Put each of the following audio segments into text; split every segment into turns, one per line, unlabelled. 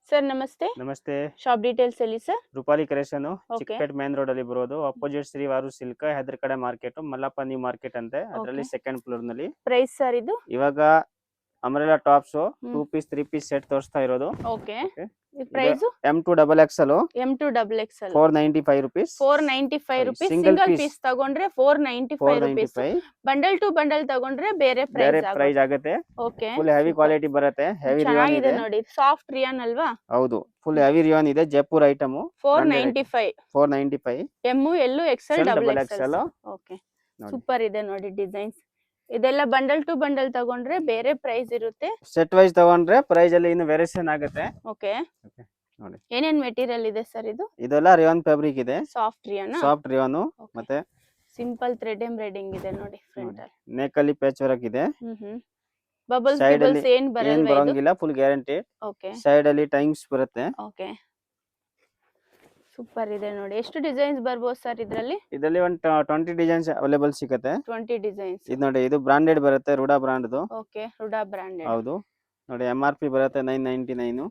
Sir ನಮಸ್ತೆ.
ನಮಸ್ತೆ.
Shop details ಹೇಳಿ sir.
Rupali collection
okay.
Chickpet main road ಅಲ್ಲಿ ಬರೋದು. ಅಪೋಸಿಟ್ ಶ್ರೀವಾರು ಸಿಲ್ಕ್ ಹೆದ್ರ ಕಡೆ ಮಾರ್ಕೆಟ್ ಮಲ್ಲಪ್ಪ ನ್ಯೂ ಮಾರ್ಕೆಟ್ ಅಂತೆ. ಅದರಲ್ಲಿ ಸೆಕೆಂಡ್ ಫ್ಲೋರ್ ನಲ್ಲಿ
ಪ್ರೈಸ್ ಸರ್ ಇದು?
ಇವಾಗ umbrella tops 2 piece 3 piece set ತೋರಿಸ್ತಾ ಇರೋದು.
Okay. Price
M2 double XL
M2 double XL
495 rupees.
495 rupees.
Single
single
piece
piece ತಗೊಂಡ್ರೆ 495 rupees.
495
ಬಂಡಲ್ ಟು ಬಂಡಲ್ ತಗೊಂಡ್ರೆ ಬೇರೆ
ಬೇರೆ
ಪ್ರೈಸ್
ಪ್ರೈಸ್ ಆಗುತ್ತೆ.
ಓಕೆ.
ಫುಲ್ ಹೆವಿ ಕ್ವಾಲಿಟಿ ಬರುತ್ತೆ. ಹೆವಿ ರಿಯಾನ್
ಚೆನ್ನಾಗಿದೆ
ಇದೆ
ನೋಡಿ. ಸಾಫ್ಟ್ ರಿಯಾನ್ ಅಲ್ವಾ?
ಹೌದು, ಫುಲ್ ಹೆವಿ ರಿಯಾನ್ ಇದೆ. Jaipur item
495.
495
M L XL double
double
XL.
XL.
Okay. Super ಇದೆ ನೋಡಿ ಡಿಸೈನ್ಸ್. ಇದೆಲ್ಲ ಬಂಡಲ್ ಟು ಬಂಡಲ್ ತಗೊಂಡ್ರೆ ಬೇರೆ ಪ್ರೈಸ್ ಇರುತ್ತೆ.
ಸೆಟ್ ವೈಸ್ ತಗೊಂಡ್ರೆ ಪ್ರೈಸ್ ಅಲ್ಲಿ ಇನ್ನು ವೇರಿಯೇಷನ್ ಆಗುತ್ತೆ.
ಓಕೆ.
ನೋಡಿ
ಏನೇನ್ ಮೆಟೀರಿಯಲ್ ಇದೆ ಸರ್ ಇದು?
ಇದೆಲ್ಲ ರಿಯಾನ್ ಫ್ಯಾಬ್ರಿಕ್ ಇದೆ.
Soft rayon.
ಸಾಫ್ಟ್ ರಿಯಾನ್ ಮತ್ತೆ
ಸಿಂಪಲ್ ಥ್ರೆಡ್ ಎಂಬ್ರಾಯ್ಡಿಂಗ್ ಇದೆ ನೋಡಿ ಫ್ರಂಟ್ ಅಲ್ಲಿ.
ನೆಕ್ ಅಲ್ಲಿ ಪ್ಯಾಚ್ ವರ್ಕ್ ಇದೆ.
ಬಬಲ್ಸ್
ಸೈಡ್ ಅಲ್ಲಿ
ಏನ್
ಏನ್
ಬರಲ್ವಾ ಇದು?
ಬರಂಗಿಲ್ಲ, ಫುಲ್ ಗ್ಯಾರಂಟಿ.
ಓಕೆ.
ಸೈಡ್ ಅಲ್ಲಿ ಟೈಮ್ಸ್ ಬರುತ್ತೆ.
ಓಕೆ. ಸೂಪರ್ ಇದೆ ನೋಡಿ. ಎಷ್ಟು ಡಿಸೈನ್ಸ್ ಬರ್ಬೋದು ಸರ್ ಇದರಲ್ಲಿ?
ಇದರಲ್ಲಿ ಒಂದು 20 ಡಿಸೈನ್ಸ್ ಅವೈಲೇಬಲ್ ಸಿಗುತ್ತೆ.
20 ಡಿಸೈನ್ಸ್.
ಇದು ನೋಡಿ, ಇದು ಬ್ರಾಂಡೆಡ್ ಬರುತ್ತೆ, ರೂಡಾ ಬ್ರಾಂಡ್ದು.
ಓಕೆ. ರುಡಾ ಬ್ರಾಂಡೆಡ್.
ಹೌದು ನೋಡಿ, MRP ಬರುತ್ತೆ 999.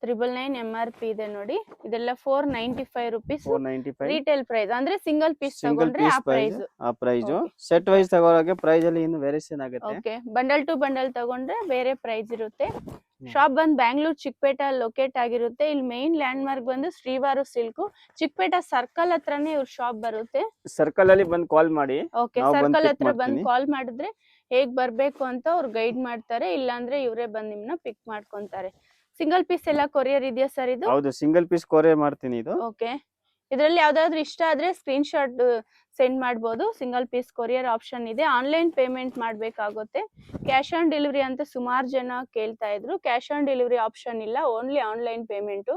999 MRP ಇದೆ ನೋಡಿ. ಇದೆಲ್ಲ 495 rupees
495
ರಿಟೇಲ್ ಪ್ರೈಸ್. ಅಂದ್ರೆ ಸಿಂಗಲ್ ಪೀಸ್
ಸಿಂಗಲ್
ತಗೊಂಡ್ರೆ ಆ
ಪೀಸ್ ಪ್ರೈಸ್.
ಪ್ರೈಸ್.
ಆ ಪ್ರೈಸ್ ಸೆಟ್ ವೈಸ್ ತಗೊಳಕ್ಕೆ ಪ್ರೈಸ್ ಅಲ್ಲಿ ಇನ್ನು ವೇರಿಯೇಷನ್ ಆಗುತ್ತೆ.
ಓಕೆ. ಬಂಡಲ್ ಟು ಬಂಡಲ್ ತಗೊಂಡ್ರೆ ಬೇರೆ ಪ್ರೈಸ್ ಇರುತ್ತೆ. ಶಾಪ್ ಬಂದ್ ಬ್ಯಾಂಗ್ಳೂರ್ ಚಿಕ್ಕಪೇಟ ಲೊಕೇಟ್ ಆಗಿರುತ್ತೆ. ಇಲ್ಲಿ ಮೇನ್ ಲ್ಯಾಂಡ್ ಮಾರ್ಕ್ ಬಂದು ಶ್ರೀವಾರು ಸಿಲ್ಕ್. ಚಿಕ್ಕಪೇಟ ಸರ್ಕಲ್ ಹತ್ರನೇ ಇವ್ರ ಶಾಪ್ ಬರುತ್ತೆ.
ಸರ್ಕಲ್ ಅಲ್ಲಿ ಬಂದು ಕಾಲ್ ಮಾಡಿ.
ಓಕೆ.
ನಾವು ಬಂದು
ಸರ್ಕಲ್
pick
ಹತ್ರ ಬಂದ್
ಮಾಡ್ತೀನಿ.
ಕಾಲ್ ಮಾಡಿದ್ರೆ ಹೇಗ್ ಬರ್ಬೇಕು ಅಂತ ಅವ್ರು ಗೈಡ್ ಮಾಡ್ತಾರೆ. ಇಲ್ಲಾಂದ್ರೆ ಇವರೇ ಬಂದ್ ನಿಮ್ನ ಪಿಕ್ ಮಾಡ್ಕೊಂತಾರೆ. ಸಿಂಗಲ್ ಪೀಸ್ ಎಲ್ಲ ಕೊರಿಯರ್ ಇದೆಯಾ ಸರ್ ಇದು?
ಹೌದು, ಸಿಂಗಲ್ ಪೀಸ್ ಕೊರಿಯರ್ ಮಾಡ್ತೀನಿ ಇದು.
ಓಕೆ. ಇದರಲ್ಲಿ ಯಾವ್ದಾದ್ರು ಇಷ್ಟ ಆದ್ರೆ ಸ್ಕ್ರೀನ್ ಶಾಟ್ ಸೆಂಡ್ ಮಾಡ್ಬೋದು. ಸಿಂಗಲ್ ಪೀಸ್ ಕೊರಿಯರ್ ಆಪ್ಷನ್ ಇದೆ. ಆನ್ಲೈನ್ ಪೇಮೆಂಟ್ ಮಾಡ್ಬೇಕಾಗುತ್ತೆ. ಕ್ಯಾಶ್ ಆನ್ ಡೆಲಿವರಿ ಅಂತ ಸುಮಾರು ಜನ ಕೇಳ್ತಾ ಇದ್ರು. ಕ್ಯಾಶ್ ಆನ್ ಡೆಲಿವರಿ ಆಪ್ಷನ್ ಇಲ್ಲ, ಓನ್ಲಿ ಆನ್ಲೈನ್ ಪೇಮೆಂಟ್.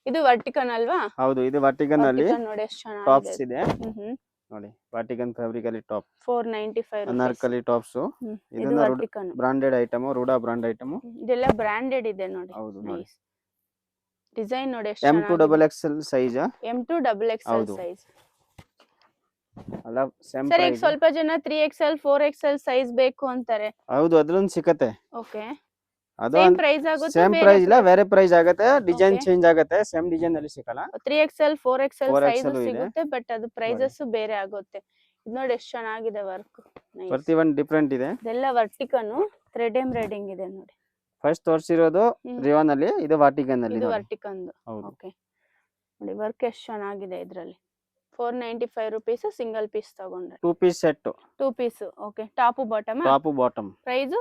ಇದು ವರ್ಟಿಕನ್ ಅಲ್ವಾ?
ಹೌದು, ಇದು ವರ್ಟಿಕನ್ ಅಲ್ಲಿ
ವರ್ಟಿಕನ್ ನೋಡಿ ಎಷ್ಟು
ಟಾಪ್ಸ್
ಚೆನ್ನಾಗಿದೆ.
ಇದೆ. ನೋಡಿ, ವರ್ಟಿಕನ್ ಫ್ಯಾಬ್ರಿಕ್ ಅಲ್ಲಿ ಟಾಪ್
495 rupees.
ಅನಾರ್ಕಲಿ ಟಾಪ್ಸ್.
ಇದು
ಇದನ್ನ
ವರ್ಟಿಕನ್.
ಬ್ರಾಂಡೆಡ್ ಐಟಮ್, ರೂಡಾ ಬ್ರಾಂಡ್ ಐಟಮ್.
ಇದೆಲ್ಲ ಬ್ರಾಂಡೆಡ್ ಇದೆ ನೋಡಿ.
ಹೌದು ನೋಡಿ.
ಡಿಸೈನ್ ನೋಡಿ ಎಷ್ಟು
M2 double XL size.
M2 double XL
ಹೌದು.
ಸೈಜ್.
ಅಲ್ಲ ಸೇಮ್
ಸರ್ ಈಗ
ಪ್ರೈಸ್.
ಸ್ವಲ್ಪ ಜನ 3XL 4XL ಸೈಜ್ ಬೇಕು ಅಂತಾರೆ.
ಹೌದು, ಅದ್ರೊಂದು ಸಿಕ್ಕತ್ತೆ.
ಓಕೆ.
ಅದು
ಸೇಮ್ ಪ್ರೈಸ್ ಆಗುತ್ತೆ?
ಸೇಮ್
ಬೇರೆ
ಪ್ರೈಸ್ ಇಲ್ಲ, ಬೇರೆ ಪ್ರೈಸ್ ಆಗುತ್ತೆ. Design
Okay.
ಚೇಂಜ್ ಆಗುತ್ತೆ. ಸೇಮ್ ಡಿಸೈನ್ ಅಲ್ಲಿ ಸಿಕ್ಕಲ್ಲ.
3XL 4XL
4XL
ಸೈಜ್
ಇದೆ.
ಸಿಗುತ್ತೆ, ಬಟ್ ಅದು ಪ್ರೈಸಸ್ ಬೇರೆ ಆಗುತ್ತೆ. ಇದು ನೋಡಿ ಎಷ್ಟು ಚೆನ್ನಾಗಿದೆ ವರ್ಕ್.
ಪ್ರತಿ ಒಂದು ಡಿಫ್ರೆಂಟ್ ಇದೆ.
ಇದೆಲ್ಲ ವರ್ಟಿಕನ್ ಥ್ರೆಡ್ ಎಂಬ್ರಾಯ್ಡಿಂಗ್ ಇದೆ ನೋಡಿ.
ಫಸ್ಟ್ ತೋರಿಸಿರೋದು ರಿಯಾನ್ ಅಲ್ಲಿ, ಇದು ವಾಟಿಕನ್ ಅಲ್ಲಿ.
ಇದು
ನೋಡಿ.
ವರ್ಟಿಕನ್.
ಹೌದು.
ಓಕೆ. ನೋಡಿ ವರ್ಕ್ ಎಷ್ಟು ಚೆನ್ನಾಗಿದೆ ಇದರಲ್ಲಿ. 495 rupees ಸಿಂಗಲ್ ಪೀಸ್ ತಗೊಂಡ್ರೆ.
2 piece set.
2 piece. Okay. Top bottom.
Top bottom.
Price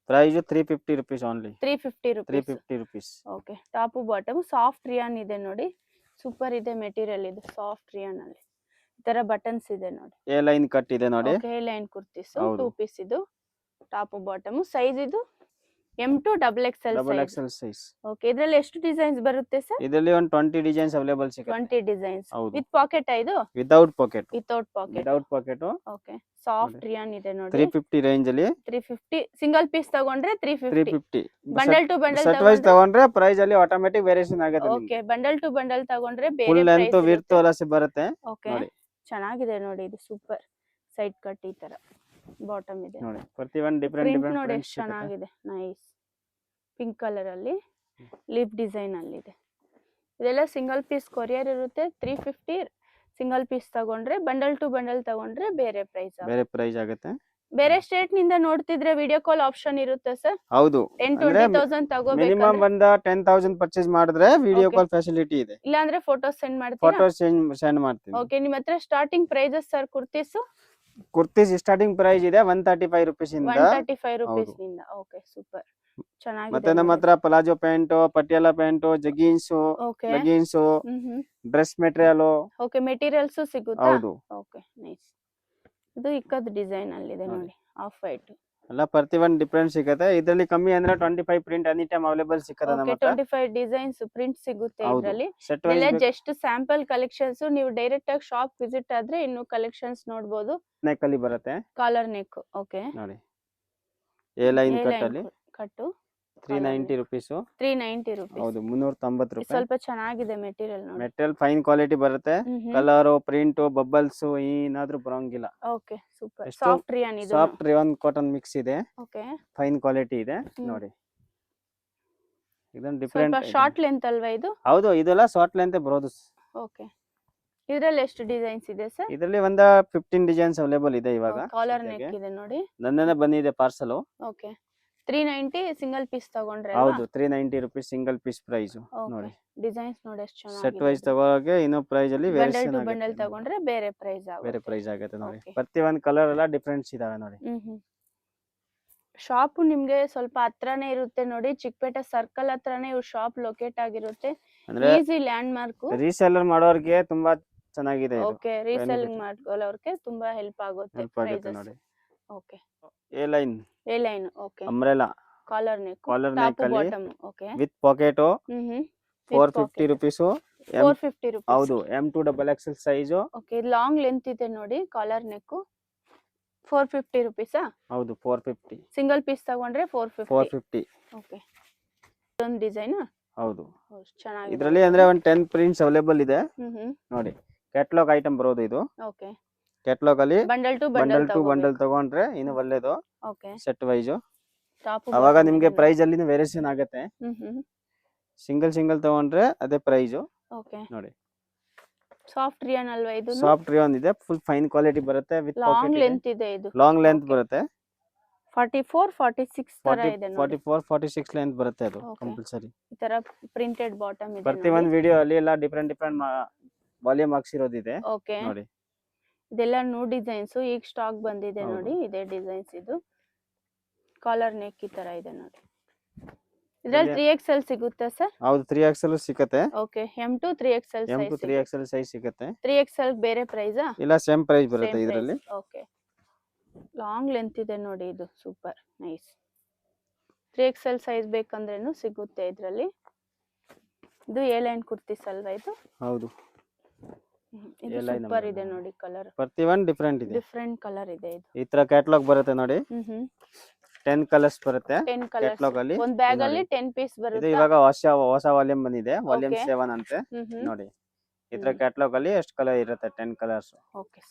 price 350 rupees only.
350 rupees.
350 rupees.
Okay. Top bottom soft rayon ಇದೆ ನೋಡಿ. ಸೂಪರ್ ಇದೆ ಮೆಟೀರಿಯಲ್. ಇದು ಸಾಫ್ಟ್ ರಿಯಾನ್ ಅಲ್ಲಿ ಈ ತರ ಬಟನ್ಸ್ ಇದೆ ನೋಡಿ.
ಎ ಲೈನ್ ಕಟ್ ಇದೆ ನೋಡಿ.
ಓಕೆ. ಲೈನ್ ಕುರ್ತೀಸ್
ಹೌದು.
2 ಪೀಸ್. ಇದು ಟಾಪ್ ಬಾಟಮ್. ಸೈಜ್ ಇದು M2 double XL
double
size.
XL size.
Okay. ಇದರಲ್ಲಿ ಎಷ್ಟು ಡಿಸೈನ್ಸ್ ಬರುತ್ತೆ ಸರ್?
ಇದರಲ್ಲಿ ಒಂದು 20 ಡಿಸೈನ್ಸ್ ಅವೈಲೇಬಲ್ ಸಿಗುತ್ತೆ.
20 ಡಿಸೈನ್ಸ್.
ಹೌದು.
ವಿತ್ ಪಾಕೆಟ್ ಇದು?
Without pocket.
Without pocket.
Without pocket.
Okay. Soft rayon ಇದೆ ನೋಡಿ.
350 ರೇಂಜ್ ಅಲ್ಲಿ.
350. ಸಿಂಗಲ್ ಪೀಸ್ ತಗೊಂಡ್ರೆ 350.
350.
Bundle to bundle
set wise ತಗೊಂಡ್ರೆ ಪ್ರೈಸ್ ಅಲ್ಲಿ ಆಟೋಮೆಟಿಕ್ ವೇರಿಯೇಷನ್ ಆಗುತ್ತೆ.
ಓಕೆ. ಬಂಡಲ್ ಟು ಬಂಡಲ್ ತಗೊಂಡ್ರೆ ಬೇರೆ
ಫುಲ್ ಲೆಂತ್
ಪ್ರೈಸ್
ವಿಡ್ತ್ ಎಲ್ಲ ಬರುತ್ತೆ.
ಓಕೆ.
ನೋಡಿ.
ಚೆನ್ನಾಗಿದೆ ನೋಡಿ. ಇದು ಸೂಪರ್ ಸೈಡ್ ಕಟ್ ಈ ತರ ಬಾಟಮ್ ಇದೆ
ನೋಡಿ, ಪ್ರತಿ ಒಂದು ಡಿಫರೆಂಟ್
ಪ್ರಿಂಟ್
ಡಿಫರೆಂಟ್
ನೋಡಿ
ಪ್ರಿಂಟ್ಸ್
ಎಷ್ಟು ಚೆನ್ನಾಗಿದೆ. ನೈಸ್ ಪಿಂಕ್ ಕಲರ್ ಅಲ್ಲಿ ಲೀಫ್ ಡಿಸೈನ್ ಅಲ್ಲಿ ಇದೆ. ಇದೆಲ್ಲ ಸಿಂಗಲ್ ಪೀಸ್ ಕೊರಿಯರ್ ಇರುತ್ತೆ. 350 ಸಿಂಗಲ್ ಪೀಸ್ ತಗೊಂಡ್ರೆ. ಬಂಡಲ್ ಟು ಬಂಡಲ್ ತಗೊಂಡ್ರೆ ಬೇರೆ ಪ್ರೈಸ್.
ಬೇರೆ ಪ್ರೈಸ್ ಆಗುತ್ತೆ.
ಬೇರೆ ಸ್ಟೇಟ್ ನಿಂದ ನೋಡ್ತಿದ್ರೆ ವಿಡಿಯೋ ಕಾಲ್ ಆಪ್ಷನ್ ಇರುತ್ತೆ ಸರ್?
ಹೌದು.
10,000-20,000
ಮಿನಿಮಮ್
ತಗೋಬೇಕು.
ಬಂದ 10,000 ಪರ್ಚೇಸ್ ಮಾಡಿದ್ರೆ ವಿಡಿಯೋ
Okay.
ಕಾಲ್ ಫೆಸಿಲಿಟಿ ಇದೆ.
ಇಲ್ಲಾಂದ್ರೆ ಫೋಟೋಸ್ ಸೆಂಡ್ ಮಾಡ್ತೀರಾ?
ಫೋಟೋ ಸೆಂಡ್ ಮಾಡ್ತೀನಿ.
ಓಕೆ. ನಿಮ್ಮ ಹತ್ರ starting prices sir kurtis?
Kurtis starting price ಇದೆ 135 rupees ಇಂದ.
135 rupees
ಹೌದು.
ನಿಂದ. ಓಕೆ. ಸೂಪರ್ ಚೆನ್ನಾಗಿದೆ.
ಮತ್ತೆ ನಮ್ಮ ಹತ್ರ palazzo pant, Patiala pant, jeggings,
okay.
Leggings, dress material.
Okay. Materials ಸಿಗುತ್ತಾ?
ಹೌದು.
ಓಕೆ. ನೈಸ್. ಇದು ಇಕ್ಕದ ಡಿಸೈನ್ ಅಲ್ಲಿ ಇದೆ ನೋಡಿ. Off white.
ಎಲ್ಲ ಪ್ರತಿ ಒಂದು ಡಿಫರೆಂಟ್ ಸಿಗುತ್ತೆ. ಇದರಲ್ಲಿ ಕಮ್ಮಿ ಅಂದ್ರೆ 25 ಪ್ರಿಂಟ್ ಎನಿ ಟೈಮ್ ಅವೈಲೇಬಲ್ ಸಿಕ್ಕದ ನಮ್ಮ
ಓಕೆ.
ಹತ್ರ.
25 ಡಿಸೈನ್ಸ್ ಪ್ರಿಂಟ್ ಸಿಗುತ್ತೆ
ಹೌದು.
ಇದರಲ್ಲಿ.
ಸೆಟ್
ಇದೆಲ್ಲ
ವೈಸ್
ಜಸ್ಟ್ ಸ್ಯಾಂಪಲ್ ಕಲೆಕ್ಷನ್ಸ್. ನೀವು ಡೈರೆಕ್ಟ್ ಆಗಿ ಶಾಪ್ ವಿಸಿಟ್ ಆದ್ರೆ ಇನ್ನು ಕಲೆಕ್ಷನ್ಸ್ ನೋಡಬಹುದು.
ನೆಕ್ ಅಲ್ಲಿ ಬರುತ್ತೆ
ಕಾಲರ್ ನೆಕ್. ಓಕೆ.
ನೋಡಿ, ಎ ಲೈನ್ ಕಟ್ ಅಲ್ಲಿ
ಕಟ್ಟು
390 rupees.
390 rupees.
ಹೌದು, 390
ಇದು
ರೂಪಾಯಿ.
ಸ್ವಲ್ಪ ಚೆನ್ನಾಗಿದೆ ಮೆಟೀರಿಯಲ್ ನೋಡಿ.
ಮೆಟೀರಿಯಲ್ ಫೈನ್ ಕ್ವಾಲಿಟಿ ಬರುತ್ತೆ. ಕಲರ್, ಪ್ರಿಂಟ್, ಬಬಲ್ಸ್ ಏನಾದ್ರೂ ಬರಂಗಿಲ್ಲ.
ಓಕೆ. ಸೂಪರ್
ಎಷ್ಟು
ಸಾಫ್ಟ್ ರಿಯಾನ್ ಇದು.
ಸಾಫ್ಟ್ ರಿಯಾನ್ ಕಾಟನ್ ಮಿಕ್ಸ್ ಇದೆ.
ಓಕೆ.
ಫೈನ್ ಕ್ವಾಲಿಟಿ ಇದೆ ನೋಡಿ. ಇದನ್ನ
ಸ್ವಲ್ಪ
ಡಿಫ್ರೆಂಟ್
ಶಾರ್ಟ್ ಲೆಂತ್ ಅಲ್ವಾ ಇದು?
ಹೌದು, ಇದೆಲ್ಲ ಶಾರ್ಟ್ ಲೆಂತ್ ಬರೋದು.
ಓಕೆ. ಇದ್ರಲ್ಲಿ ಎಷ್ಟು ಡಿಸೈನ್ಸ್ ಇದೆ ಸರ್?
ಇದರಲ್ಲಿ ಒಂದ 15 ಡಿಸೈನ್ಸ್ ಅವೈಲೇಬಲ್ ಇದೆ ಇವಾಗ.
ಕಾಲರ್ ನೆಕ್ ಇದೆ ನೋಡಿ.
ನನ್ನೇ ಬಂದಿದೆ ಪಾರ್ಸಲ್.
ಓಕೆ. 390 ಸಿಂಗಲ್ ಪೀಸ್ ತಗೊಂಡ್ರೆ
ಹೌದು, 390 ರೂಪೀಸ್ ಸಿಂಗಲ್ ಪೀಸ್ ಪ್ರೈಸ್. ನೋಡಿ
ಡಿಸೈನ್ಸ್ ನೋಡಿ ಎಷ್ಟು ಚೆನ್ನಾಗಿದೆ.
ಸೆಟ್ ವೈಸ್ ತಗೋಕೆ ಇನ್ನೂ ಪ್ರೈಸ್ ಅಲ್ಲಿ
ಬಂಡಲ್
ವೇರಿಯೇಷನ್
ಟು
ಆಗುತ್ತೆ.
ಬಂಡಲ್ ತಗೊಂಡ್ರೆ ಬೇರೆ ಪ್ರೈಸ್ ಆಗುತ್ತೆ.
ಬೇರೆ ಪ್ರೈಸ್ ಆಗುತ್ತೆ ನೋಡಿ.
Okay.
ಪ್ರತಿ ಒಂದು ಕಲರ್ ಎಲ್ಲ ಡಿಫರೆನ್ಸ್ ಇದಾವೆ ನೋಡಿ.
ಶಾಪ್ ನಿಮ್ಗೆ ಸ್ವಲ್ಪ ಹತ್ರನೇ ಇರುತ್ತೆ ನೋಡಿ, ಚಿಕ್ಕಪೇಟೆ ಸರ್ಕಲ್ ಹತ್ರನೇ ಇವ್ರ ಶಾಪ್ ಲೊಕೇಟ್ ಆಗಿರುತ್ತೆ.
ಅಂದ್ರೆ
ಈಸಿ ಲ್ಯಾಂಡ್ ಮಾರ್ಕ್.
ರೀಸೆಲ್ಲರ್ ಮಾಡೋರ್ಗೆ ತುಂಬಾ ಚೆನ್ನಾಗಿದೆ ಇದು.
ಓಕೆ, ರೀಸೆಲ್ಲಿಂಗ್ ಮಾಡ್ಕೊಳ್ಳೋರ್ಗೆ ತುಂಬಾ ಹೆಲ್ಪ್ ಆಗುತ್ತೆ.
ಹೆಲ್ಪ್ ಆಗುತ್ತೆ ನೋಡಿ.
Okay.
A line,
A line, okay.
Umbrella,
collar neck,
collar
top
neck ಅಲ್ಲಿ
bottom, okay.
With pocket 450 rupees.
450 rupees.
ಹೌದು, M2 XXL size.
Okay, long length ಇದೆ ನೋಡಿ ಕಾಲರ್ ನೆಕ್. 450 ರೂಪೀಸಾ?
ಹೌದು, 450.
ಸಿಂಗಲ್ ಪೀಸ್ ತಗೊಂಡ್ರೆ 450. ಓಕೆ. ಇದೊಂದು ಡಿಸೈನ್.
ಹೌದು,
ಚೆನ್ನಾಗಿದೆ.
ಇದರಲ್ಲಿ ಅಂದ್ರೆ ಒಂದು 10 ಪ್ರಿಂಟ್ಸ್ ಅವೈಲೇಬಲ್ ಇದೆ ನೋಡಿ. ಕ್ಯಾಟಲಾಗ್ ಐಟಮ್ ಬರೋದು ಇದು.
ಓಕೆ.
ಕ್ಯಾಟಲಾಗ್ ಅಲ್ಲಿ
ಬಂಡಲ್ ಟು
ಬಂಡಲ್ ತಗೊಂಡ್ರೆ ಇನ್ನು ಒಳ್ಳೇದು.
ಓಕೆ.
ಸೆಟ್ ವೈಸ್
ಟಾಪ್
ಅವಾಗ ನಿಮ್ಗೆ ಪ್ರೈಸ್ ಅಲ್ಲಿ ವೇರಿಯೇಷನ್ ಆಗುತ್ತೆ. ಸಿಂಗಲ್ ತಗೊಂಡ್ರೆ ಅದೇ ಪ್ರೈಸ್.
ಓಕೆ.
ನೋಡಿ
ಸಾಫ್ಟ್ ರಿಯಾನ್ ಅಲ್ವಾ ಇದು?
ಸಾಫ್ಟ್ ರಿಯಾನ್ ಇದೆ, ಫುಲ್ ಫೈನ್ ಕ್ವಾಲಿಟಿ ಬರುತ್ತೆ. ವಿತ್
ಲಾಂಗ್ ಲೆಂತ್ ಇದೆ ಇದು.
ಲಾಂಗ್ ಲೆಂತ್ ಬರುತ್ತೆ.
44 46 ತರ ಇದೆ ನೋಡಿ.
44 46 ಲೆಂತ್ ಬರುತ್ತೆ ಅದು ಕಂಪಲ್ಸರಿ.
ಈ ತರ ಪ್ರಿಂಟೆಡ್ ಬಾಟಮ್ ಇದೆ.
ಪ್ರತಿ ಒಂದು ವಿಡಿಯೋ ಅಲ್ಲಿ ಎಲ್ಲ ಡಿಫರೆಂಟ್ ವಾಲ್ಯೂಮ್ ಹಾಕ್ಸಿರೋದಿದೆ
ಓಕೆ.
ನೋಡಿ.
ಇದೆಲ್ಲ ನ್ಯೂ ಡಿಸೈನ್ಸ್ ಈಗ ಸ್ಟಾಕ್ ಬಂದಿದೆ ನೋಡಿ. ಇದೇ ಡಿಸೈನ್ಸ್ ಇದು. ಕಾಲರ್ ನೆಕ್ ಈ ತರ ಇದೆ ನೋಡಿ. ಇದ್ರಲ್ಲಿ 3XL ಸಿಗುತ್ತೆ ಸರ್?
ಹೌದು, 3XL ಸಿಗುತ್ತೆ.
Okay. M2 3XL size.
M2 3XL size ಸಿಗುತ್ತೆ.
3XL ಬೇರೆ ಪ್ರೈಸಾ?
ಇಲ್ಲ, ಸೇಮ್ ಪ್ರೈಸ್ ಬರುತ್ತೆ ಇದರಲ್ಲಿ.
ಓಕೆ. ಲಾಂಗ್ ಲೆಂತ್ ಇದೆ ನೋಡಿ, ಇದು ಸೂಪರ್ ನೈಸ್. 3XL ಸೈಜ್ ಬೇಕಂದ್ರೇನು ಸಿಗುತ್ತೆ ಇದರಲ್ಲಿ. ಇದು ಎ ಲೈನ್ ಕುರ್ತೀಸ್ ಅಲ್ವಾ ಇದು?
ಹೌದು,
ಇದು ಸೂಪರ್ ಇದೆ ನೋಡಿ ಕಲರ್.
ಪ್ರತಿ ಒಂದು ಡಿಫರೆಂಟ್ ಇದೆ,
ಡಿಫರೆಂಟ್ ಕಲರ್ ಇದೆ ಇದು.
ಈ ತರ ಕ್ಯಾಟಲಾಗ್ ಬರುತ್ತೆ ನೋಡಿ. 10 ಕಲರ್ಸ್ ಬರುತ್ತೆ
10 ಕಲರ್ಸ್
ಕ್ಯಾಟಲಾಗ್ ಅಲ್ಲಿ.
ಒಂದು ಬ್ಯಾಗ್ ಅಲ್ಲಿ 10 ಪೀಸ್
ಇದು
ಬರುತ್ತೆ.
ಇವಾಗ ಹೊಸ ವಾಲ್ಯೂಮ್ ಬಂದಿದೆ, ವಾಲ್ಯೂಮ್ 7 ಅಂತೆ ನೋಡಿ. ಈ ತರ ಕ್ಯಾಟಲಾಗ್ ಅಲ್ಲಿ ಎಷ್ಟು ಕಲರ್ ಇರುತ್ತೆ? 10 colours.
Okay.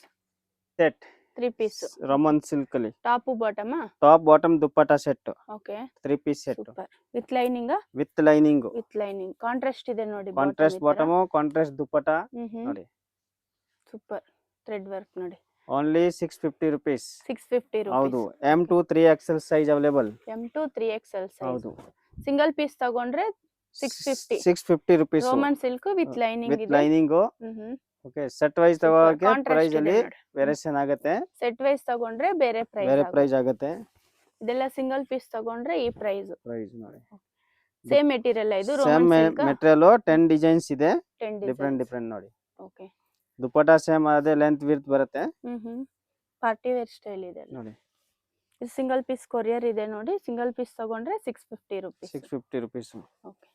Set
3 piece
roman silk ಅಲ್ಲಿ
top bottom.
Top bottom dupatta set.
Okay.
3 piece set.
Super. With lining?
With lining.
With lining. Contrast ಇದೆ ನೋಡಿ.
ಕಾಂಟ್ರಾಸ್ಟ್ ಬಾಟಮ್, ಕಾಂಟ್ರಾಸ್ಟ್ ದುಪ್ಪಟ್ಟ ನೋಡಿ.
ಸೂಪರ್. ಥ್ರೆಡ್ ವರ್ಕ್ ನೋಡಿ.
Only 650 rupees.
650 ರೂಪೀಸ್.
ಹೌದು, M2 3XL size available.
M2 3XL size.
ಹೌದು.
Single piece ತಗೊಂಡ್ರೆ 650.
650 rupees.
Roman silk with lining ಇದೆ.
With lining. Okay. Set wise ತಗೋಕೆ price ಅಲ್ಲಿ variation ಆಗುತ್ತೆ.
ಸೆಟ್ ವೈಸ್ ತಗೊಂಡ್ರೆ ಬೇರೆ ಪ್ರೈಸ್
ಆಗುತ್ತೆ.
ಇದೆಲ್ಲ ಸಿಂಗಲ್ ಪೀಸ್ ತಗೊಂಡ್ರೆ ಈ ಪ್ರೈಸ್
ನೋಡಿ.
ಸೇಮ್ ಮೆಟೀರಿಯಲ್ ಇದು.
ಸೇಮ್ ಮೆಟೀರಿಯಲ್ 10 ಡಿಸೈನ್ಸ್ ಇದೆ.
10
ಡಿಫರೆಂಟ್ ನೋಡಿ.
ಓಕೆ.
ದುಪ್ಪಟ್ಟ ಸೇಮ್ ಅದೇ ಲೆಂತ್ ವಿಡ್ತ್ ಬರುತ್ತೆ.
ಪಾರ್ಟಿ ವೇರ್ ಸ್ಟೈಲ್ ಇದೆ
ನೋಡಿ.
ಇದು ಸಿಂಗಲ್ ಪೀಸ್ ಕೊರಿಯರ್ ಇದೆ ನೋಡಿ. ಸಿಂಗಲ್ ಪೀಸ್ ತಗೊಂಡ್ರೆ 650 ರೂಪೀಸ್.
650 ರೂಪೀಸ್.
ಓಕೆ.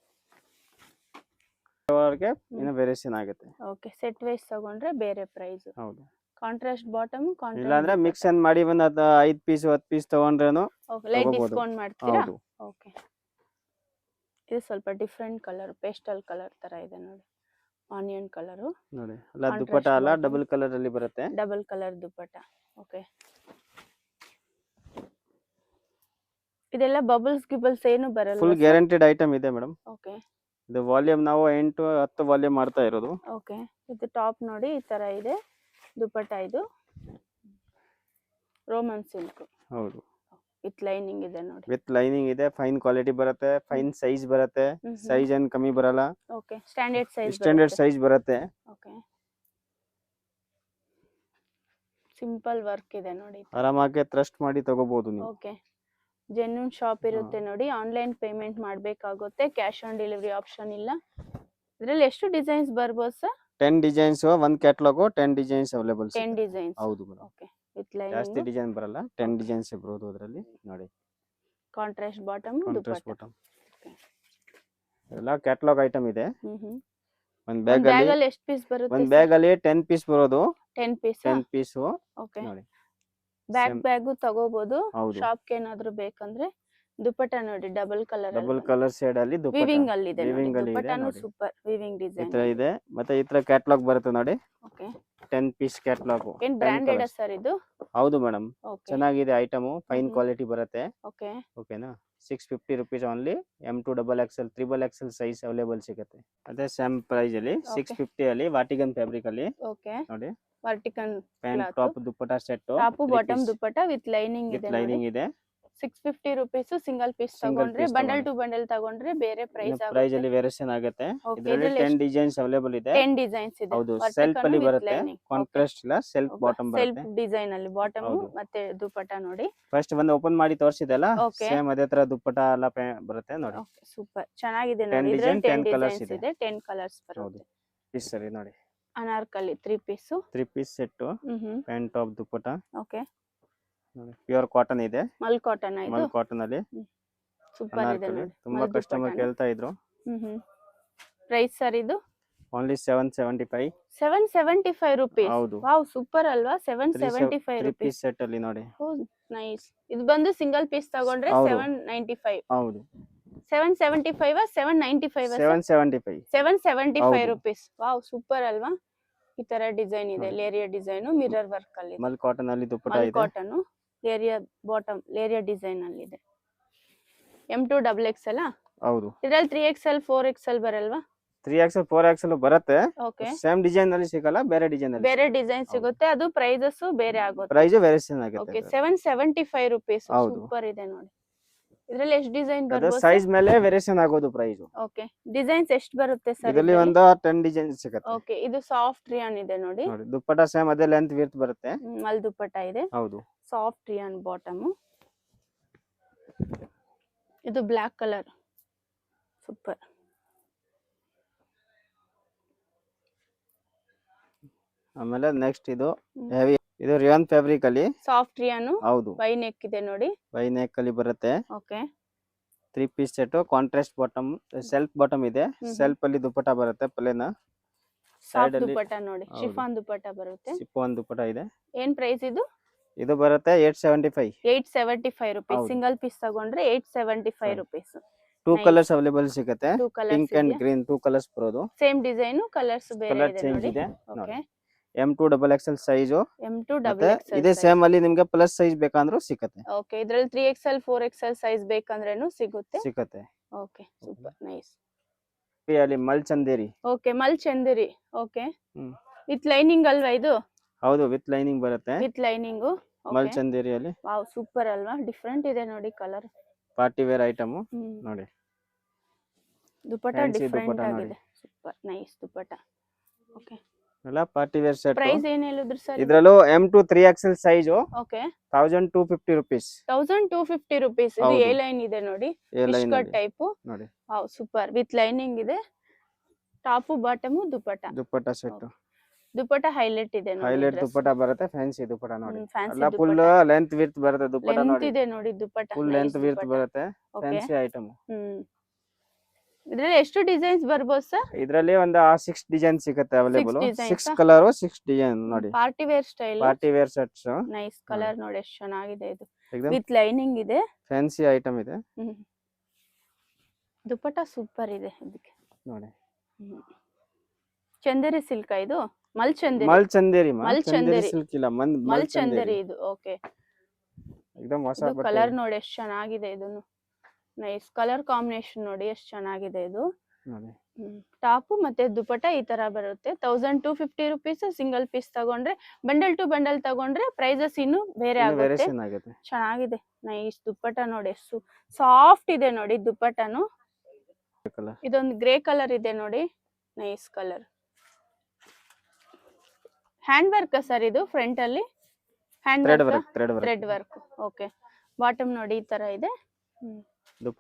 ಇನ್ನು ವೇರಿಯೇಷನ್ ಆಗುತ್ತೆ.
ಓಕೆ. ಸೆಟ್ ವೈಸ್ ತಗೊಂಡ್ರೆ ಬೇರೆ ಪ್ರೈಸ್.
ಹೌದು.
ಕಾಂಟ್ರಾಸ್ಟ್ ಬಾಟಮ್,
ಇಲ್ಲ ಅಂದ್ರೆ ಮಿಕ್ಸ್ ಅಂಡ್ ಮಾಡಿ ಒಂದು 5 ಪೀಸ್ 10 ಪೀಸ್ ತಗೊಂಡ್ರೇನು
ಲೈಟ್ ಡಿಸ್ಕೌಂಟ್ ಮಾಡ್ತೀರಾ?
ಹೌದು.
ಓಕೆ. ಇದು ಸ್ವಲ್ಪ ಡಿಫರೆಂಟ್ ಕಲರ್, ಪೇಸ್ಟಲ್ ಕಲರ್ ತರ ಇದೆ ನೋಡಿ. ಆನಿಯನ್ ಕಲರ್
ನೋಡಿ. ಅಲ್ಲ ದುಪ್ಪಟ್ಟ ಅಲ್ಲ, ಡಬಲ್ ಕಲರ್ ಅಲ್ಲಿ ಬರುತ್ತೆ.
ಡಬಲ್ ಕಲರ್ ದುಪ್ಪಟ್ಟ. ಓಕೆ. ಇದೆಲ್ಲ ಬಬಲ್ಸ್ ಗಿಬಲ್ಸ್ ಏನು ಬರಲ್ಲ?
ಫುಲ್ ಗ್ಯಾರಂಟಿಡ್ ಐಟಮ್ ಇದೆ ಮೇಡಮ್.
ಓಕೆ.
ಇದು ವಾಲ್ಯೂಮ್ ನಾವು 8 10 ವಾಲ್ಯೂಮ್ ಮಾಡ್ತಾ ಇರೋದು.
ಓಕೆ. ಇದು ಟಾಪ್ ನೋಡಿ ಈ ತರ ಇದೆ. ದುಪ್ಪಟ್ಟ ಇದು ರೋಮನ್ ಸಿಲ್ಕ್.
ಹೌದು.
ವಿತ್ ಲೈನಿಂಗ್ ಇದೆ ನೋಡಿ.
ವಿತ್ ಲೈನಿಂಗ್ ಇದೆ. ಫೈನ್ ಕ್ವಾಲಿಟಿ ಬರುತ್ತೆ, ಫೈನ್ ಸೈಜ್ ಬರುತ್ತೆ. ಸೈಜ್ ಏನು ಕಮ್ಮಿ ಬರಲ್ಲ.
ಓಕೆ. ಸ್ಟ್ಯಾಂಡರ್ಡ್
ಸೈಜ್ ಬರುತ್ತೆ.
ಓಕೆ. ಸಿಂಪಲ್ ವರ್ಕ್ ಇದೆ ನೋಡಿ.
ಆರಾಮಾಗಿ ಟ್ರಸ್ಟ್ ಮಾಡಿ ತಗೋಬಹುದು ನೀವು.
ಓಕೆ. ಜೆನ್ಯೂನ್ ಶಾಪ್ ಇರುತ್ತೆ ನೋಡಿ. ಆನ್ಲೈನ್ ಪೇಮೆಂಟ್ ಮಾಡಬೇಕಾಗುತ್ತೆ. ಕ್ಯಾಶ್ ಆನ್ ಡೆಲಿವರಿ ಆಪ್ಷನ್ ಇಲ್ಲ. ಇದರಲ್ಲಿ ಎಷ್ಟು ಡಿಸೈನ್ಸ್ ಬರ್ಬೋದು ಸರ್? 10
ಡಿಸೈನ್ಸ್. ಒಂದು ಕ್ಯಾಟಲಾಗ್ 10 ಡಿಸೈನ್ಸ್ ಅವೈಲೇಬಲ್.
10 ಡಿಸೈನ್ಸ್.
ಹೌದು ಮೇಡಮ್.
ಓಕೆ. With lining.
ಜಾಸ್ತಿ ಡಿಸೈನ್ ಬರಲ್ಲ, 10 ಡಿಸೈನ್ಸ್ ಬರೋದು ಅದರಲ್ಲಿ ನೋಡಿ.
ಕಾಂಟ್ರಾಸ್ಟ್ ಬಾಟಮ್,
ಕಾಂಟ್ರಾಸ್ಟ್
ದುಪ್ಪಟ್ಟ.
ಬಾಟಮ್. ಎಲ್ಲ ಕ್ಯಾಟಲಾಗ್ ಐಟಮ್ ಇದೆ. ಒಂದು
ಬ್ಯಾಗ್
ಬ್ಯಾಗ್
ಅಲ್ಲಿ ಎಷ್ಟು ಪೀಸ್ ಬರುತ್ತೆ?
ಒಂದು ಬ್ಯಾಗ್ ಅಲ್ಲಿ 10 ಪೀಸ್ ಬರೋದು.
10 ಪೀಸ್.
10 ಪೀಸ್.
ಓಕೆ.
ನೋಡಿ.
ಬ್ಯಾಗ್ ತಗೋಬಹುದು.
ಹೌದು.
ಶಾಪ್ ಗೆ ಏನಾದ್ರು ಬೇಕಂದ್ರೆ ದುಪ್ಪಟ್ಟ ನೋಡಿ. ಡಬಲ್ ಕಲರ್
ಶೇಡ್ ಅಲ್ಲಿ ದುಪ್ಪಟ್ಟ.
ವಿವಿಂಗ್ ಅಲ್ಲಿ ಇದೆ ನೋಡಿ.
ವಿವಿಂಗ್ ಅಲ್ಲಿ ಇದೆ
ದುಪ್ಪಟ್ಟನು
ನೋಡಿ.
ಸೂಪರ್ ವಿವಿಂಗ್
ಈ
ಡಿಸೈನ್
ತರ ಇದೆ. ಮತ್ತೆ ಈ ತರ ಕ್ಯಾಟಲಾಗ್ ಬರುತ್ತೆ ನೋಡಿ.
ಓಕೆ.
10 piece catalogue.
ಏನ್ ಬ್ರಾಂಡೆಡ್ ಸರ್ ಇದು?
ಹೌದು ಮೇಡಮ್,
ಓಕೆ
ಚೆನ್ನಾಗಿದೆ ಐಟಮ್, ಫೈನ್ ಕ್ವಾಲಿಟಿ ಬರುತ್ತೆ.
ಓಕೆ
ಓಕೆನಾ? 650 rupees only. M2 XXL, XXL size available ಸಿಗುತ್ತೆ. ಅದೇ ಸೇಮ್ ಪ್ರೈಸ್ ಅಲ್ಲಿ 650 ಅಲ್ಲಿ ವಾಟಿಗನ್ ಫ್ಯಾಬ್ರಿಕ್ ಅಲ್ಲಿ
ಓಕೆ
ನೋಡಿ.
Vertical
pant top dupatta set,
top bottom dupatta with lining ಇದೆ ನೋಡಿ.
ಲೈನಿಂಗ್ ಇದೆ.
650 rupees ಸಿಂಗಲ್ ಪೀಸ್
Single
ತಗೊಂಡ್ರೆ,
piece
ಬಂಡಲ್
ತಗೊಂಡ್ರೆ.
ಟು ಬಂಡಲ್ ತಗೊಂಡ್ರೆ ಬೇರೆ ಪ್ರೈಸ್
ಪ್ರೈಸ್
ಆಗುತ್ತೆ.
ಅಲ್ಲಿ ವೇರಿಯೇಷನ್ ಆಗುತ್ತೆ.
Okay,
ಇದರಲ್ಲಿ
ಇದ್ರಲ್ಲಿ
10 ಡಿಸೈನ್ಸ್ ಅವೈಲೇಬಲ್ ಇದೆ.
10 ಡಿಸೈನ್ಸ್ ಇದೆ.
ಹೌದು,
Vertical
ಸೆಲ್ಫ್ ಅಲ್ಲಿ
with
ಬರುತ್ತೆ,
lining.
ಕಾಂಟ್ರಾಸ್ಟ್ ಇಲ್ಲ, ಸೆಲ್ಫ್ ಬಾಟಮ್
ಸೆಲ್ಫ್
ಬರುತ್ತೆ.
ಡಿಸೈನ್ ಅಲ್ಲಿ ಬಾಟಮ್
ಹೌದು.
ಮತ್ತೆ ದುಪ್ಪಟ್ಟ ನೋಡಿ.
ಫಸ್ಟ್ ಒಂದು ಓಪನ್ ಮಾಡಿ ತೋರಿಸಿದೆಲ್ಲ,
Okay.
ಸೇಮ್ ಅದೇ ತರ ದುಪ್ಪಟ್ಟ ಎಲ್ಲ ಬರುತ್ತೆ ನೋಡಿ.
ಓಕೆ ಸೂಪರ್ ಚೆನ್ನಾಗಿದೆ
10
ನೋಡಿ.
design,
ಇದ್ರಲ್ಲಿ 10
10 colours
ಡಿಸೈನ್ಸ್
ಇದೆ.
ಇದೆ, 10 ಕಲರ್ಸ್
ಹೌದು,
ಬರುತ್ತೆ.
ಪೀಸ್ ಸರಿ ನೋಡಿ.
Anarkali 3 piece.
3 piece set, pant top dupatta
okay
ನೋಡಿ. ಪ್ಯೂರ್ ಕಾಟನ್ ಇದೆ,
ಮಲ್ ಕಾಟನ್ ಇದು.
ಮಲ್ ಕಾಟನ್ ಅಲ್ಲಿ
ಸೂಪರ್ ಇದೆ
ಅನಾರ್ಕಲಿ.
ನೋಡಿ.
ತುಂಬಾ
ಮಲ್
ಕಸ್ಟಮರ್
ದುಪ್ಪಟ್ಟನ.
ಕೇಳ್ತಾ ಇದ್ರು.
ಪ್ರೈಸ್ ಸರ್ ಇದು
ಓನ್ಲಿ 775.
775 rupees.
ಹೌದು,
ವಾವ್ ಸೂಪರ್ ಅಲ್ವಾ? 775
3
rupees.
ಪೀಸ್ ಸೆಟ್ ಅಲ್ಲಿ ನೋಡಿ.
ನೈಸ್. ಇದು ಬಂದು ಸಿಂಗಲ್ ಪೀಸ್ ತಗೊಂಡ್ರೆ
ಹೌದು.
795.
ಹೌದು,
775 795
775.
775
ಹೌದು.
rupees. ವಾವ್ ಸೂಪರ್ ಅಲ್ವಾ? ಈ ತರ ಡಿಸೈನ್ ಇದೆ,
ನೋಡಿ.
ಲೇರಿಯಾ ಡಿಸೈನ್, ಮಿರರ್ ವರ್ಕ್ ಅಲ್ಲಿ ಇದೆ.
ಮಲ್ ಕಾಟನ್ ಅಲ್ಲಿ ದುಪ್ಪಟ್ಟ
ಮಲ್
ಇದೆ.
Cotton leheria bottom, leheria design ಅಲ್ಲಿ ಇದೆ. M2 XXL
ಹೌದು,
ಇದ್ರಲ್ಲಿ 3XL 4XL ಬರಲ್ವಾ?
3XL 4XL ಬರುತ್ತೆ.
ಓಕೆ
ಸೇಮ್ ಡಿಸೈನ್ ಅಲ್ಲಿ ಸಿಗಲ್ಲ, ಬೇರೆ ಡಿಸೈನ್ ಅಲ್ಲಿ
ಬೇರೆ ಡಿಸೈನ್ ಸಿಗುತ್ತೆ, ಅದು ಪ್ರೈಸಸ್ ಬೇರೆ ಆಗುತ್ತೆ.
ಪ್ರೈಸ್ ವೇರಿಯೇಷನ್
ಓಕೆ
ಆಗುತ್ತೆ.
775 rupees.
ಹೌದು.
ಸೂಪರ್ ಇದೆ ನೋಡಿ. ಇದ್ರಲ್ಲಿ ಎಷ್ಟು ಡಿಸೈನ್
ಅದು
ಬರ್ಬೋದು?
ಸೈಜ್ ಮೇಲೆ ವೇರಿಯೇಷನ್ ಆಗೋದು ಪ್ರೈಸ್.
ಓಕೆ ಡಿಸೈನ್ಸ್ ಎಷ್ಟು ಬರುತ್ತೆ ಸರ್?
ಇದರಲ್ಲಿ ಒಂದು 10 ಡಿಸೈನ್ ಸಿಗುತ್ತೆ.
ಓಕೆ ಇದು ಸಾಫ್ಟ್ ರಿಯಾನ್ ಇದೆ ನೋಡಿ.
ನೋಡಿ, ದುಪ್ಪಟ್ಟ ಸೇಮ್ ಅದೇ ಲೆಂತ್ ವಿಡ್ತ್ ಬರುತ್ತೆ.
ಮಲ್ ದುಪ್ಪಟ್ಟ ಇದೆ,
ಹೌದು,
ಸಾಫ್ಟ್ ರಿಯಾನ್ ಬಾಟಮ್. ಇದು ಬ್ಲಾಕ್ ಕಲರ್ ಸೂಪರ್.
ಆಮೇಲೆ ನೆಕ್ಸ್ಟ್ ಇದು ಹೆವಿ, ಇದು ರಿಯಾನ್ ಫ್ಯಾಬ್ರಿಕ್ ಅಲ್ಲಿ
ಸಾಫ್ಟ್ ರಿಯಾನು
ಹೌದು,
ವೈ ನೆಕ್ ಇದೆ ನೋಡಿ.
ವೈ ನೆಕ್ ಅಲ್ಲಿ ಬರುತ್ತೆ.
Okay
3 piece set, contrast bottom, self bottom ಇದೆ. ಸೆಲ್ಫ್ ಅಲ್ಲಿ ದುಪ್ಪಟ್ಟ ಬರುತ್ತೆ, ಪ್ಲೇನ್
ಸಾಫ್ಟ್
ಅಲ್ಲಿ
ದುಪ್ಪಟ್ಟ ನೋಡಿ,
ಹೌದು.
ಶಿಫಾನ್ ದುಪ್ಪಟ್ಟ ಬರುತ್ತೆ.
ಸಿಪ್ಪನ್ ದುಪ್ಪಟ್ಟ ಇದೆ.
ಏನ್ ಪ್ರೈಸ್ ಇದು?
ಇದು ಬರುತ್ತೆ 875.
875 rupees.
ಹೌದು.
ಸಿಂಗಲ್ ಪೀಸ್ ತಗೊಂಡ್ರೆ 875 rupees.
2
Nice.
ಕಲರ್ಸ್ ಅವೈಲೇಬಲ್ ಸಿಗುತ್ತೆ.
2
ಪಿಂಕ್
ಕಲರ್ಸ್
ಅಂಡ್
ಇದೆ,
ಗ್ರೀನ್ 2 ಕಲರ್ಸ್ ಬರೋದು.
ಸೇಮ್ ಡಿಸೈನ್, ಕಲರ್ಸ್ ಬೇರೆ
ಕಲರ್
ಇದೆ
ಚೇಂಜ್
ನೋಡಿ.
ಇದೆ.
Okay
M2 XXL size,
M2
ಮತ್ತೆ
XXL
ಇದೇ ಸೇಮ್ ಅಲ್ಲಿ ನಿಮ್ಗೆ ಪ್ಲಸ್ ಸೈಜ್ ಬೇಕಂದ್ರೂ ಸಿಗುತ್ತೆ.
ಓಕೆ ಇದ್ರಲ್ಲಿ 3XL 4XL ಸೈಜ್ ಬೇಕಂದ್ರೇನು ಸಿಗುತ್ತೆ.
ಸಿಗುತ್ತೆ.
Okay super nice.
ಅಲ್ಲಿ ಮಲ್ ಚಂದೇರಿ.
ಓಕೆ ಮಲ್ Chanderi. Okay
hmm.
With lining ಅಲ್ವಾ ಇದು?
ಹೌದು, ವಿತ್ ಲೈನಿಂಗ್ ಬರುತ್ತೆ.
With lining.
ಮಲ್ ಚಂದೇರಿ ಅಲ್ಲಿ
ವಾವ್ ಸೂಪರ್ ಅಲ್ವಾ? ಡಿಫರೆಂಟ್ ಇದೆ ನೋಡಿ ಕಲರ್.
ಪಾರ್ಟಿ ವೇರ್ ಐಟಮ್ ನೋಡಿ.
ದುಪ್ಪಟ್ಟ
Fancy
ಡಿಫರೆಂಟ್
ದುಪ್ಪಟ್ಟ ನೋಡಿ.
ಆಗಿದೆ. Super nice dupatta. ಓಕೆ
ಎಲ್ಲ ಪಾರ್ಟಿ ವೇರ್ ಸೆಟ್.
ಪ್ರೈಸ್ ಏನ್ ಹೇಳಿದ್ರು ಸರ್?
ಇದ್ರಲ್ಲೂ M2 3XL size
okay
1250 rupees.
1250 rupees. ಇದು
ಹೌದು.
ಎ ಲೈನ್ ಇದೆ ನೋಡಿ,
A
ಫಿಶ್
line
ಕಟ್
ಅಲ್ಲಿ
ಟೈಪ್.
ನೋಡಿ,
ವಾವ್ ಸೂಪರ್. ವಿತ್ ಲೈನಿಂಗ್ ಇದೆ, ಟಾಪ್ ಬಾಟಮ್ ದುಪ್ಪಟ್ಟ.
ದುಪ್ಪಟ್ಟ ಸೆಟ್.
ದುಪ್ಪಟ್ಟ ಹೈಲೈಟ್ ಇದೆ ನೋಡಿ.
ಹೈಲೈಟ್ ದುಪ್ಪಟ್ಟ ಬರುತ್ತೆ, ಫ್ಯಾನ್ಸಿ ದುಪ್ಪಟ್ಟ ನೋಡಿ.
ಫ್ಯಾನ್ಸಿ
ಎಲ್ಲ ಫುಲ್ ಲೆಂತ್ ವಿಡ್ತ್ ಬರುತ್ತೆ ದುಪ್ಪಟ್ಟ
ಲೆಂತ್
ನೋಡಿ.
ಇದೆ ನೋಡಿ ದುಪ್ಪಟ್ಟ.
ಫುಲ್ ಲೆಂತ್ ವಿಡ್ತ್ ಬರುತ್ತೆ,
ಓಕೆ
ಫ್ಯಾನ್ಸಿ ಐಟಮ್.
ಇದ್ರಲ್ಲಿ ಎಷ್ಟು ಡಿಸೈನ್ಸ್ ಬರ್ಬೋದು ಸರ್?
ಇದ್ರಲ್ಲಿ ಒಂದು 6 ಡಿಸೈನ್ ಸಿಗುತ್ತೆ ಅವೈಲೇಬಲ್.
6
6 ಕಲರ್ 6 ಡಿಸೈನ್ ನೋಡಿ.
Party wear style,
party wear sets.
Nice colour ನೋಡಿ ಎಷ್ಟು ಚೆನ್ನಾಗಿದೆ ಇದು.
ಎಕ್ದಮ್
ವಿತ್ ಲೈನಿಂಗ್ ಇದೆ,
ಫ್ಯಾನ್ಸಿ ಐಟಮ್ ಇದೆ
ದುಪ್ಪಟ್ಟ ಸೂಪರ್ ಇದೆ ಇದಕ್ಕೆ
ನೋಡಿ.
ಚಂದೇರಿ ಸಿಲ್ಕ್ ಇದು? ಮಲ್ ಚಂದೇರಿ.
ಮಲ್ ಚಂದೇರಿ,
ಮಲ್ ಚಂದೇರಿ
ಸಿಲ್ಕ್ ಇಲ್ಲ,
ಮಲ್ ಚಂದೇರಿ ಇದು. ಓಕೆ
ಎಕ್ದಮ್ ಹೊಸ ಬಟ್ಟೆ.
ಕಲರ್ ನೋಡಿ ಎಷ್ಟು ಚೆನ್ನಾಗಿದೆ ಇದನ್ನು. ನೈಸ್ ಕಲರ್ ಕಾಂಬಿನೇಷನ್ ನೋಡಿ ಎಷ್ಟು ಚೆನ್ನಾಗಿದೆ ಇದು
ನೋಡಿ.
ಟಾಪ್ ಮತ್ತೆ ದುಪ್ಪಟ್ಟ ಈ ತರ ಬರುತ್ತೆ. 1250 rupees. ಸಿಂಗಲ್ ಪೀಸ್ ತಗೊಂಡ್ರೆ, ಬಂಡಲ್ ಟು ಬಂಡಲ್ ತಗೊಂಡ್ರೆ ಪ್ರೈಸಸ್ ಇನ್ನು ಬೇರೆ ಆಗುತ್ತೆ.
ವೇರಿಯೇಷನ್ ಆಗುತ್ತೆ.
ಚೆನ್ನಾಗಿದೆ ನೈಸ್ ದುಪ್ಪಟ್ಟ ನೋಡಿ, ಎಷ್ಟು ಸಾಫ್ಟ್ ಇದೆ ನೋಡಿ ದುಪ್ಪಟ್ಟನು. ಇದೊಂದು ಗ್ರೇ ಕಲರ್ ಇದೆ ನೋಡಿ, nice colour. Hand work sir ಇದು? ಫ್ರಂಟ್ ಅಲ್ಲಿ hand work, thread work. Okay bottom ನೋಡಿ ಈ ತರ ಇದೆ,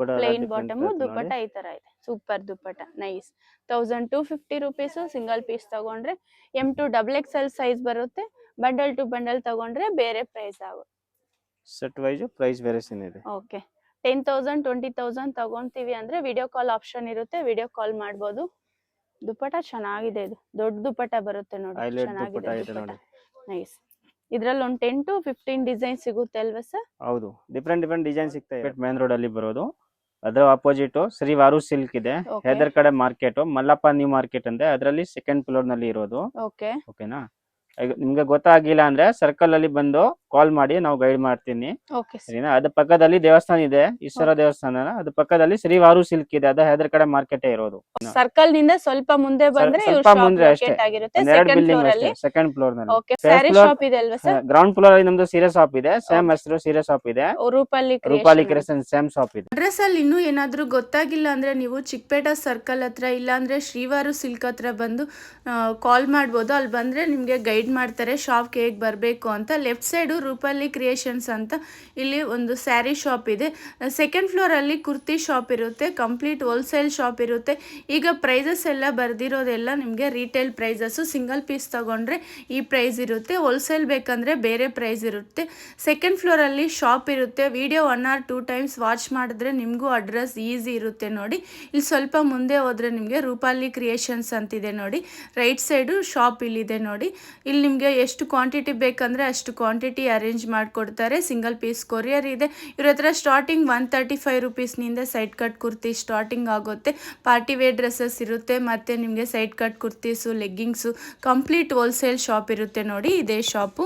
ಪ್ಲೇನ್ ಬಾಟಮ್, ದುಪ್ಪಟ್ಟ ಈ ತರ ಇದೆ. ಸೂಪರ್ ದುಪ್ಪಟ್ಟ ನೈಸ್. 1250 rupees. ಸಿಂಗಲ್ ಪೀಸ್ ತಗೊಂಡ್ರೆ M2 XXL ಸೈಜ್ ಬರುತ್ತೆ, ಬಂಡಲ್ ಟು ಬಂಡಲ್ ತಗೊಂಡ್ರೆ ಬೇರೆ ಪ್ರೈಸ್ ಆಗುತ್ತೆ.
ಸೆಟ್ ವೈಸ್ ಪ್ರೈಸ್ ವೇರಿಯೇಷನ್ ಇದೆ.
ಓಕೆ 10,000 20,000 ತಗೊಂತೀವಿ ಅಂದ್ರೆ ವಿಡಿಯೋ ಕಾಲ್ ಆಪ್ಷನ್ ಇರುತ್ತೆ, ವಿಡಿಯೋ ಕಾಲ್ ಮಾಡ್ಬೋದು. ದುಪ್ಪಟ್ಟ ಚೆನ್ನಾಗಿದೆ, ಇದು ದೊಡ್ಡ ದುಪ್ಪಟ್ಟ ಬರುತ್ತೆ ನೋಡಿ, ಚೆನ್ನಾಗಿದೆ ದುಪ್ಪಟ್ಟ ನೈಸ್. ಇದ್ರಲ್ಲಿ ಒಂದು 10 to 15 ಡಿಸೈನ್ ಸಿಗುತ್ತೆ ಅಲ್ವಾ ಸರ್?
ಹೌದು, ಡಿಫ್ರೆಂಟ್ ಡಿಸೈನ್ ಸಿಗ್ತವೆ. ಮೇನ್ ರೋಡ್ ಅಲ್ಲಿ ಬರೋದು, ಅದರ ಅಪೋಸಿಟ್ ಶ್ರೀ ವಾರು ಸಿಲ್ಕ್ ಇದೆ, ಹೆದರ್ ಕಡೆ ಮಾರ್ಕೆಟ್, ಮಲ್ಲಪ್ಪ ನ್ಯೂ ಮಾರ್ಕೆಟ್ ಅಂದ್ರೆ ಅದರಲ್ಲಿ ಸೆಕೆಂಡ್ ಫ್ಲೋರ್ ನಲ್ಲಿ ಇರೋದು.
ಓಕೆ
ಓಕೆನಾ? ನಿಮ್ಗೆ ಗೊತ್ತಾಗಿಲ್ಲ ಅಂದ್ರೆ ಸರ್ಕಲ್ ಅಲ್ಲಿ ಬಂದು ಕಾಲ್ ಮಾಡಿ ನಾವು ಗೈಡ್ ಮಾಡ್ತೀನಿ.
Okay sir.
ಸರಿನಾ? ಅದ್ರ ಪಕ್ಕದಲ್ಲಿ ದೇವಸ್ಥಾನ ಇದೆ, ಈಶ್ವರ ದೇವಸ್ಥಾನ. ಅದ್ರ ಪಕ್ಕದಲ್ಲಿ ಶ್ರೀವಾರು ಸಿಲ್ಕ್ ಇದೆ, ಅದು ಹೆದರ್ ಕಡೆ ಮಾರ್ಕೆಟ್ ಇರೋದು.
ಸರ್ಕಲ್ ನಿಂದ ಸ್ವಲ್ಪ ಮುಂದೆ ಬಂದ್ರೆ
ಸ್ವಲ್ಪ
ಇವ್ರ ಶಾಪ್
ಮುಂದೆ ಅಷ್ಟೇ,
ಲೊಕೇಟ್ ಆಗಿರುತ್ತೆ.
ಒಂದೆರಡು
ಸೆಕೆಂಡ್
ಬಿಲ್ಡಿಂಗ್
ಫ್ಲೋರ್
ಅಷ್ಟೇ.
ಅಲ್ಲಿ.
ಸೆಕೆಂಡ್ ಫ್ಲೋರ್ ನಲ್ಲಿ.
ಓಕೆ, ಸ್ಯಾರಿ ಶಾಪ್ ಇದೆ ಅಲ್ವಾ ಸರ್?
ಗ್ರೌಂಡ್ ಫ್ಲೋರ್ ಅಲ್ಲಿ ನಮ್ದು ಸೀರೆ ಶಾಪ್ ಇದೆ, ಸೇಮ್ ಹೆಸರು ಸೀರೆ ಶಾಪ್ ಇದೆ.
Rupali
Rupali
creation.
Creation same shop ಇದೆ.
ಅಡ್ರೆಸ್ ಅಲ್ಲಿ ಇನ್ನೂ ಏನಾದರೂ ಗೊತ್ತಾಗಿಲ್ಲ ಅಂದರೆ ನೀವು ಚಿಕ್ಕಪೇಟೆ ಸರ್ಕಲ್ ಹತ್ರ ಇಲ್ಲಾಂದರೆ ಶ್ರೀವಾರು ಸಿಲ್ಕ್ ಹತ್ರ ಬಂದು ಕಾಲ್ ಮಾಡ್ಬೋದು. ಅಲ್ಲಿ ಬಂದರೆ ನಿಮಗೆ ಗೈಡ್ ಮಾಡ್ತಾರೆ ಶಾಪ್ಗೆ ಹೇಗೆ ಬರಬೇಕು ಅಂತ. ಲೆಫ್ಟ್ ಸೈಡು ರೂಪಾಲಿ ಕ್ರಿಯೇಷನ್ಸ್ ಅಂತ ಇಲ್ಲಿ ಒಂದು ಸ್ಯಾರಿ ಶಾಪ್ ಇದೆ. ಸೆಕೆಂಡ್ ಫ್ಲೋರಲ್ಲಿ ಕುರ್ತಿ ಶಾಪ್ ಇರುತ್ತೆ, ಕಂಪ್ಲೀಟ್ ಹೋಲ್ಸೇಲ್ ಶಾಪ್ ಇರುತ್ತೆ. ಈಗ ಪ್ರೈಸಸ್ ಎಲ್ಲ ಬರ್ದಿರೋದೆಲ್ಲ ನಿಮಗೆ ರಿಟೇಲ್ ಪ್ರೈಸಸ್ಸು. ಸಿಂಗಲ್ ಪೀಸ್ ತಗೊಂಡ್ರೆ ಈ ಪ್ರೈಸ್ ಇರುತ್ತೆ, ಹೋಲ್ಸೇಲ್ ಬೇಕಂದರೆ ಬೇರೆ ಪ್ರೈಸ್ ಇರುತ್ತೆ. ಸೆಕೆಂಡ್ ಫ್ಲೋರಲ್ಲಿ ಶಾಪ್ ಇರುತ್ತೆ. ವಿಡಿಯೋ 1 or 2 ಟೈಮ್ಸ್ ವಾಚ್ ಮಾಡಿದ್ರೆ ನಿಮಗೂ ಅಡ್ರೆಸ್ ಈಸಿ ಇರುತ್ತೆ ನೋಡಿ. ಇಲ್ಲಿ ಸ್ವಲ್ಪ ಮುಂದೆ ಹೋದರೆ ನಿಮಗೆ ರೂಪಾಲಿ ಕ್ರಿಯೇಷನ್ಸ್ ಅಂತಿದೆ ನೋಡಿ. ರೈಟ್ ಸೈಡು ಶಾಪ್ ಇಲ್ಲಿದೆ ನೋಡಿ. ಇಲ್ಲಿ ನಿಮಗೆ ಎಷ್ಟು ಕ್ವಾಂಟಿಟಿ ಬೇಕಂದರೆ ಅಷ್ಟು ಕ್ವಾಂಟಿಟಿ ಅರೇಂಜ್ ಮಾಡಿಕೊಡ್ತಾರೆ. ಸಿಂಗಲ್ ಪೀಸ್ ಕೊರಿಯರ್ ಇದೆ. ಇವ್ರ ಹತ್ರ ಸ್ಟಾರ್ಟಿಂಗ್ 135 ರುಪೀಸ್ನಿಂದ ಸೈಡ್ ಕಟ್ ಕುರ್ತಿ ಸ್ಟಾರ್ಟಿಂಗ್ ಆಗುತ್ತೆ. ಪಾರ್ಟಿ ವೇರ್ ಡ್ರೆಸ್ಸಸ್ ಇರುತ್ತೆ, ಮತ್ತು ನಿಮಗೆ side cut kurtis, leggings, complete wholesale shop ಇರುತ್ತೆ ನೋಡಿ. ಇದೇ ಶಾಪು.